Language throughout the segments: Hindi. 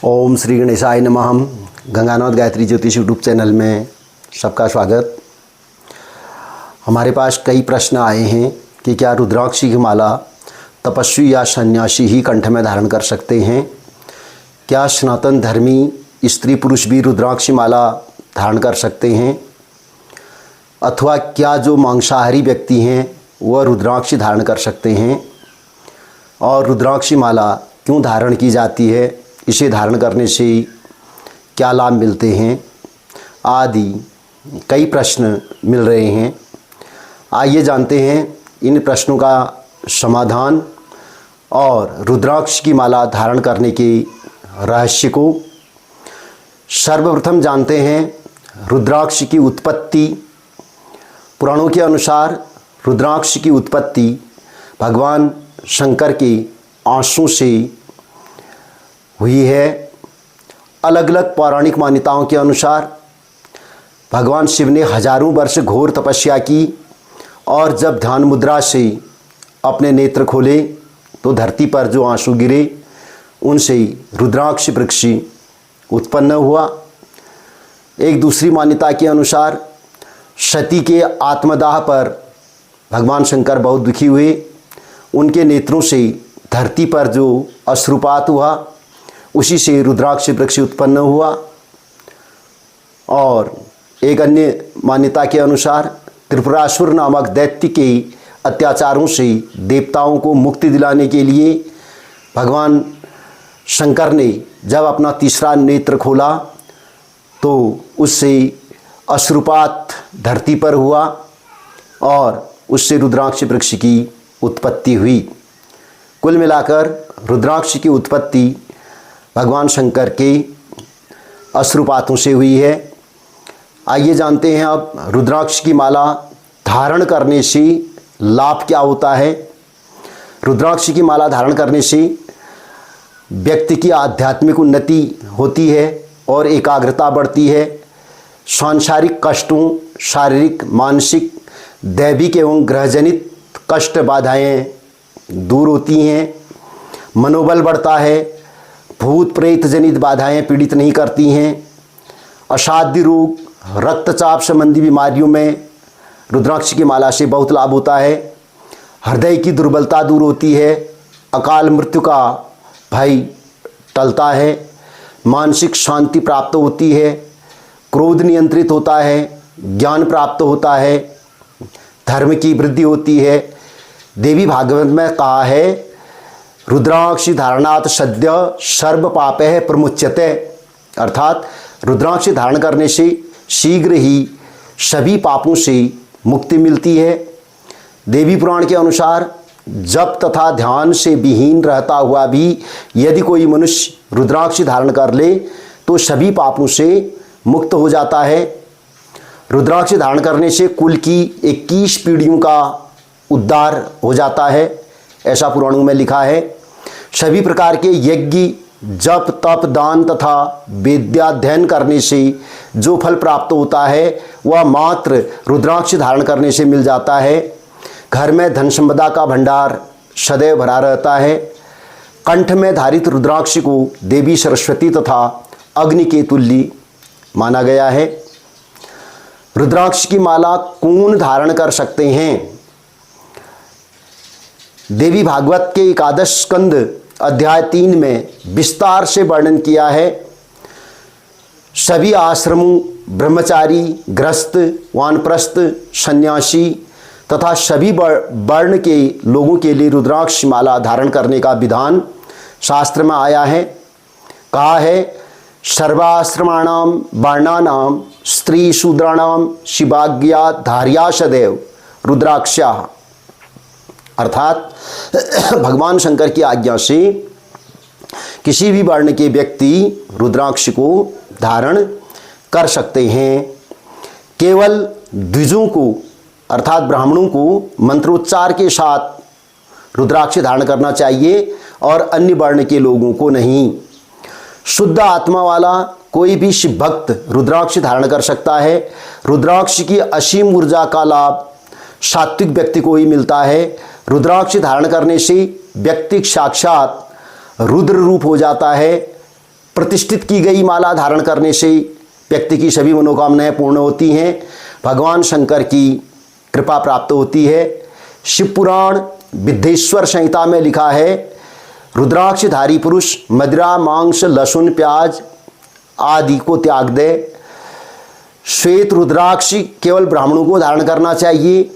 ओम श्री गणेशाय नमः। गंगानाथ गायत्री ज्योतिष यूट्यूब चैनल में सबका स्वागत। हमारे पास कई प्रश्न आए हैं कि क्या रुद्राक्ष की माला तपस्वी या सन्यासी ही कंठ में धारण कर सकते हैं? क्या सनातन धर्मी स्त्री पुरुष भी रुद्राक्ष माला धारण कर सकते हैं? अथवा क्या जो मांसाहारी व्यक्ति हैं वह रुद्राक्ष धारण कर सकते हैं? और रुद्राक्ष माला क्यों धारण की जाती है, इसे धारण करने से क्या लाभ मिलते हैं, आदि कई प्रश्न मिल रहे हैं। आइए जानते हैं इन प्रश्नों का समाधान और रुद्राक्ष की माला धारण करने के रहस्य को। सर्वप्रथम जानते हैं रुद्राक्ष की उत्पत्ति। पुराणों के अनुसार रुद्राक्ष की उत्पत्ति भगवान शंकर के आंसू से हुई है। अलग अलग पौराणिक मान्यताओं के अनुसार भगवान शिव ने हजारों वर्ष घोर तपस्या की और जब ध्यान मुद्रा से अपने नेत्र खोले तो धरती पर जो आंसू गिरे उनसे रुद्राक्ष वृक्ष उत्पन्न हुआ। एक दूसरी मान्यता के अनुसार सती के आत्मदाह पर भगवान शंकर बहुत दुखी हुए। उनके नेत्रों से धरती पर जो अश्रुपात हुआ उसी से रुद्राक्ष वृक्ष उत्पन्न हुआ। और एक अन्य मान्यता के अनुसार त्रिपुरासुर नामक दैत्य के अत्याचारों से देवताओं को मुक्ति दिलाने के लिए भगवान शंकर ने जब अपना तीसरा नेत्र खोला तो उससे अश्रुपात धरती पर हुआ और उससे रुद्राक्ष वृक्ष की उत्पत्ति हुई। कुल मिलाकर रुद्राक्ष की उत्पत्ति भगवान शंकर के अश्रुपातों से हुई है। आइए जानते हैं अब रुद्राक्ष की माला धारण करने से लाभ क्या होता है। रुद्राक्ष की माला धारण करने से व्यक्ति की आध्यात्मिक उन्नति होती है और एकाग्रता बढ़ती है। सांसारिक कष्टों, शारीरिक, मानसिक, दैविक एवं ग्रहजनित कष्ट बाधाएं दूर होती हैं। मनोबल बढ़ता है। भूत प्रेत जनित बाधाएं पीड़ित नहीं करती हैं। असाध्य रोग, रक्तचाप संबंधी बीमारियों में रुद्राक्ष की माला से बहुत लाभ होता है। हृदय की दुर्बलता दूर होती है। अकाल मृत्यु का भय टलता है। मानसिक शांति प्राप्त होती है। क्रोध नियंत्रित होता है। ज्ञान प्राप्त होता है। धर्म की वृद्धि होती है। देवी भागवत में कहा है रुद्राक्ष धारणात् सद्य सर्व पापैः प्रमुच्यते, अर्थात रुद्राक्ष धारण करने से शीघ्र ही सभी पापों से मुक्ति मिलती है। देवी पुराण के अनुसार जप तथा ध्यान से विहीन रहता हुआ भी यदि कोई मनुष्य रुद्राक्ष धारण कर ले तो सभी पापों से मुक्त हो जाता है। रुद्राक्ष धारण करने से कुल की 21 पीढ़ियों का उद्धार हो जाता है, ऐसा पुराणों में लिखा है। सभी प्रकार के यज्ञ, जप, तप, दान तथा वेद्याध्ययन करने से जो फल प्राप्त होता है वह मात्र रुद्राक्ष धारण करने से मिल जाता है। घर में धन संपदा का भंडार सदैव भरा रहता है। कंठ में धारित रुद्राक्ष को देवी सरस्वती तथा अग्नि के तुल्य माना गया है। रुद्राक्ष की माला कौन धारण कर सकते हैं? देवी भागवत के एकादश स्कंद अध्याय 3 में विस्तार से वर्णन किया है। सभी आश्रमों, ब्रह्मचारी, गृहस्थ, वानप्रस्थ, सन्यासी तथा सभी वर्ण के लोगों के लिए रुद्राक्ष माला धारण करने का विधान शास्त्र में आया है। कहा है सर्वाश्रमाणाम वर्णानाम स्त्री शूद्राणाम शिवाज्ञा धार्या सदैव रुद्राक्षा, अर्थात भगवान शंकर की आज्ञा से किसी भी वर्ण के व्यक्ति रुद्राक्ष को धारण कर सकते हैं। केवल द्विजों को अर्थात ब्राह्मणों को मंत्रोच्चार के साथ रुद्राक्ष धारण करना चाहिए और अन्य वर्ण के लोगों को नहीं। शुद्ध आत्मा वाला कोई भी शिव भक्त रुद्राक्ष धारण कर सकता है। रुद्राक्ष की असीम ऊर्जा का लाभ सात्विक व्यक्ति को ही मिलता है। रुद्राक्ष धारण करने से व्यक्ति साक्षात रुद्र रूप हो जाता है। प्रतिष्ठित की गई माला धारण करने से व्यक्ति की सभी मनोकामनाएं पूर्ण होती हैं, भगवान शंकर की कृपा प्राप्त होती है। शिव पुराण विद्येश्वर संहिता में लिखा है, रुद्राक्षधारी पुरुष मदिरा, मांस, लहसुन, प्याज आदि को त्याग दे। श्वेत रुद्राक्ष केवल ब्राह्मणों को धारण करना चाहिए।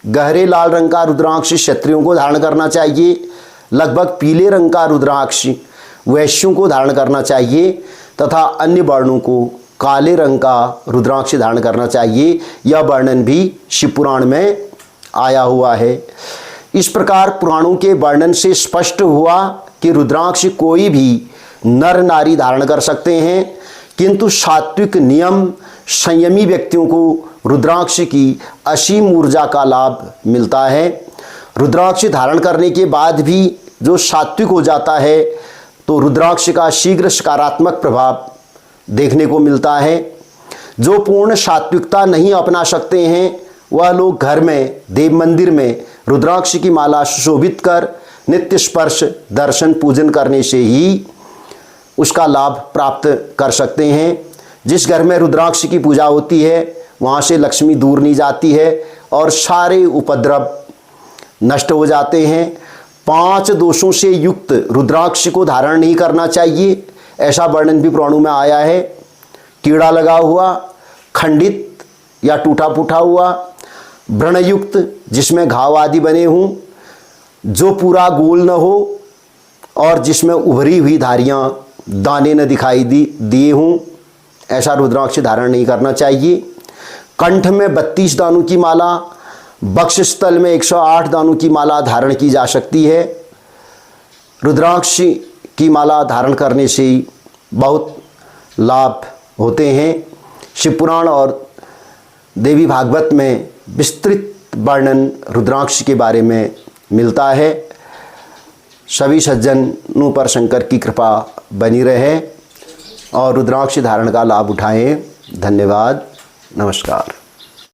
गहरे लाल रंग का रुद्राक्ष क्षत्रियों को धारण करना चाहिए। लगभग पीले रंग का रुद्राक्ष वैश्यों को धारण करना चाहिए तथा अन्य वर्णों को काले रंग का रुद्राक्ष धारण करना चाहिए। यह वर्णन भी शिव पुराण में आया हुआ है। इस प्रकार पुराणों के वर्णन से स्पष्ट हुआ कि रुद्राक्ष कोई भी नर नारी धारण कर सकते हैं, किंतु सात्विक नियम संयमी व्यक्तियों को रुद्राक्ष की असीम ऊर्जा का लाभ मिलता है। रुद्राक्ष धारण करने के बाद भी जो सात्विक हो जाता है तो रुद्राक्ष का शीघ्र सकारात्मक प्रभाव देखने को मिलता है। जो पूर्ण सात्विकता नहीं अपना सकते हैं वह लोग घर में देव मंदिर में रुद्राक्ष की माला सुशोभित कर नित्य स्पर्श दर्शन पूजन करने से ही उसका लाभ प्राप्त कर सकते हैं। जिस घर में रुद्राक्ष की पूजा होती है वहाँ से लक्ष्मी दूर नहीं जाती है और सारे उपद्रव नष्ट हो जाते हैं। 5 दोषों से युक्त रुद्राक्ष को धारण नहीं करना चाहिए, ऐसा वर्णन भी पुराणों में आया है। कीड़ा लगा हुआ, खंडित या टूटा फूटा हुआ, व्रणयुक्त जिसमें घाव आदि बने हों, जो पूरा गोल न हो और जिसमें उभरी हुई धारियाँ दाने न दिखाई दिए हों, ऐसा रुद्राक्ष धारण नहीं करना चाहिए। कंठ में 32 दानों की माला, वक्षस्थल में 108 दानों की माला धारण की जा सकती है। रुद्राक्ष की माला धारण करने से बहुत लाभ होते हैं। शिव पुराण और देवी भागवत में विस्तृत वर्णन रुद्राक्ष के बारे में मिलता है। सभी सज्जनों पर शंकर की कृपा बनी रहे और रुद्राक्ष धारण का लाभ उठाएं। धन्यवाद, नमस्कार।